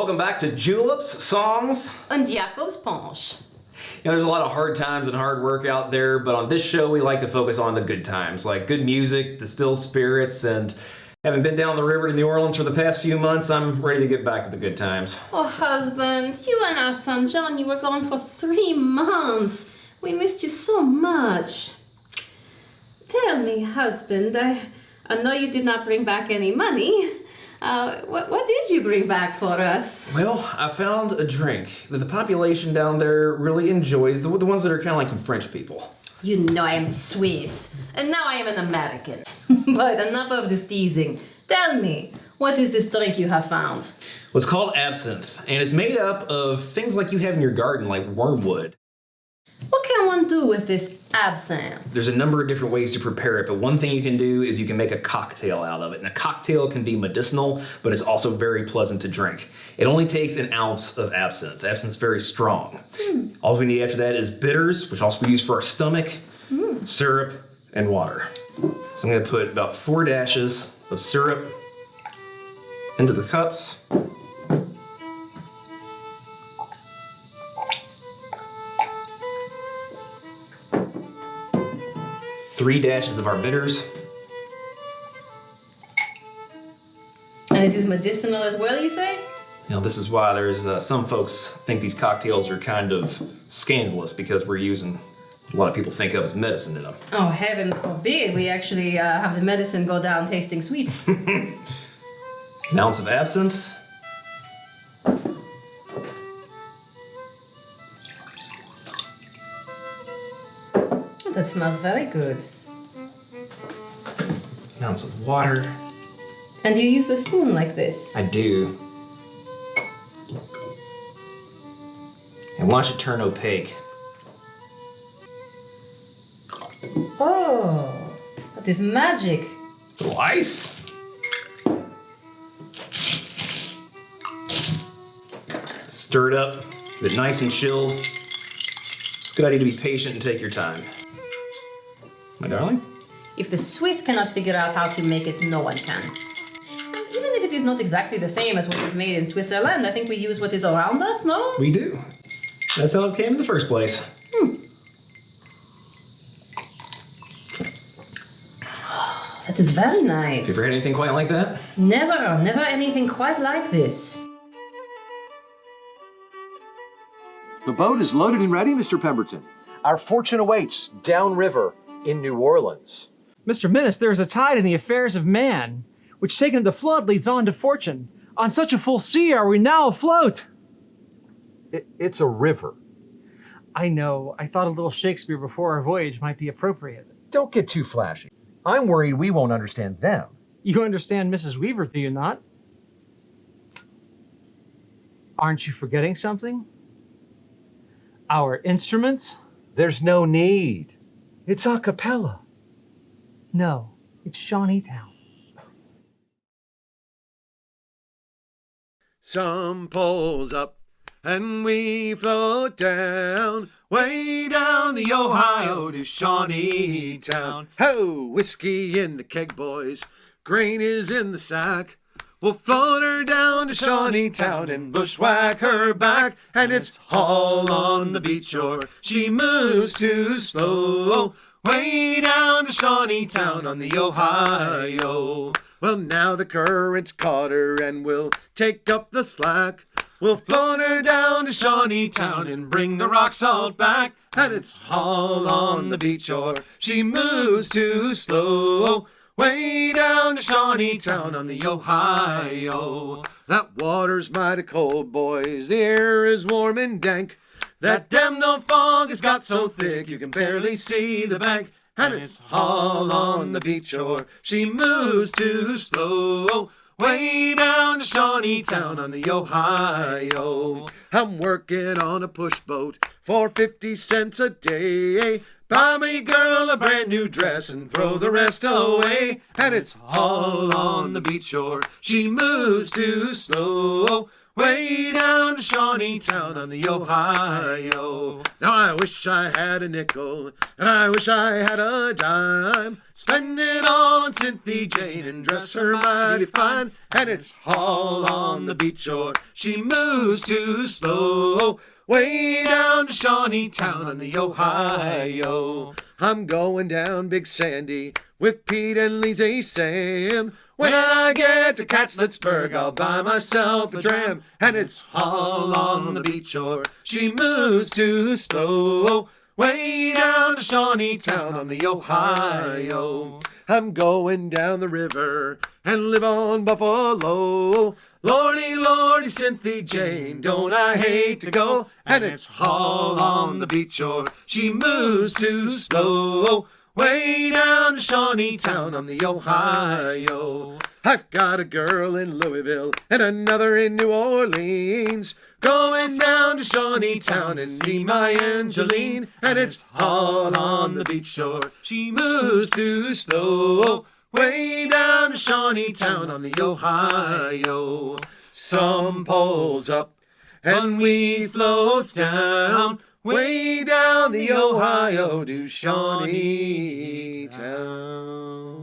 welcome back to Juleps, Songs, and Jacob's Punch. There's a lot of hard times and hard work out there, but on this show we like to focus on the good times, like good music, distilled spirits, and having been down the river to New Orleans for the past few months, I'm ready to get back to the good times. Oh, husband, you and our son John, you were gone for 3 months. We missed you so much. Tell me, husband, I know you did not bring back any money. What did you bring back for us? Well, I found a drink that the population down there really enjoys, the ones that are kind of like the French people. You know I am Swiss, and now I am an American. But enough of this teasing. Tell me, what is this drink you have found? Well, it's called Absinthe, and it's made up of things like you have in your garden, like wormwood. What can one do with this absinthe? There's a number of different ways to prepare it, but one thing you can do is you can make a cocktail out of it. And a cocktail can be medicinal, but it's also very pleasant to drink. It only takes an ounce of absinthe. Absinthe's very strong. All we need after that is bitters, which also we use for our stomach, syrup, and water. So I'm gonna put about 4 dashes of syrup into the cups. 3 dashes of our bitters. And this is medicinal as well, you say? This is why there's some folks think these cocktails are kind of scandalous because we're using a lot of people think of as medicine in them. Oh, heavens forbid. We actually have the medicine go down tasting sweet. An ounce of absinthe. That smells very good. An ounce of water. And you use the spoon like this? I do. And watch it turn opaque. Oh, that is magic. A little ice. Stir it up, get it nice and chilled. It's a good idea to be patient and take your time. My darling? If the Swiss cannot figure out how to make it, no one can. And even if it is not exactly the same as what is made in Switzerland, I think we use what is around us, no? We do. That's how it came in the first place. That is very nice. Have you ever had anything quite like that? Never anything quite like this. The boat is loaded and ready, Mr. Pemberton. Our fortune awaits downriver in New Orleans. Mr. Minnis, there is a tide in the affairs of man, which taken at the flood leads on to fortune. On such a full sea are we now afloat. It's a river. I know. I thought a little Shakespeare before our voyage might be appropriate. Don't get too flashy. I'm worried we won't understand them. You understand Mrs. Weaver, do you not? Aren't you forgetting something? Our instruments? There's no need. It's a cappella. No, it's Shawneetown. Some pulls up and we float down, way down the Ohio to Shawneetown. Ho, whiskey in the keg, boys, grain is in the sack. We'll float her down to Shawneetown and bushwhack her back, and it's all on the beach shore. She moves too slow, way down to Shawneetown on the Ohio. Well, now the current's caught her and we'll take up the slack. We'll float her down to Shawneetown and bring the rock salt back, and it's all on the beach shore. She moves too slow, way down to Shawneetown on the Ohio. That water's mighty cold, boys, the air is warm and dank. That damned old fog has got so thick you can barely see the bank, and it's all on the beach shore. She moves too slow, way down to Shawneetown on the Ohio. I'm working on a push boat for 50 cents a day. Buy me, girl, a brand new dress and throw the rest away, and it's all on the beach shore. She moves too slow, way down to Shawneetown on the Ohio. Now I wish I had a nickel, and I wish I had a dime. Spend it all on Cynthia Jane and dress her mighty fine. And it's all on the beach or she moves too slow, way down to Shawneetown on the Ohio. I'm going down Big Sandy with Pete and Lizzie Sam. When I get to Catlettsburg, I'll buy myself a dram. And it's all on the beach or she moves too slow, way down to Shawneetown on the Ohio. I'm going down the river and live on Buffalo. Lordy, Lordy, Cynthia Jane, don't I hate to go. And it's all on the beach or she moves too slow, way down to Shawneetown on the Ohio. I've got a girl in Louisville and another in New Orleans, going down to Shawneetown and see my Angeline. And it's all on the beach shore, she moves too slow, way down to Shawneetown on the Ohio. Some pulls up and we floats down, way down the Ohio to Shawneetown.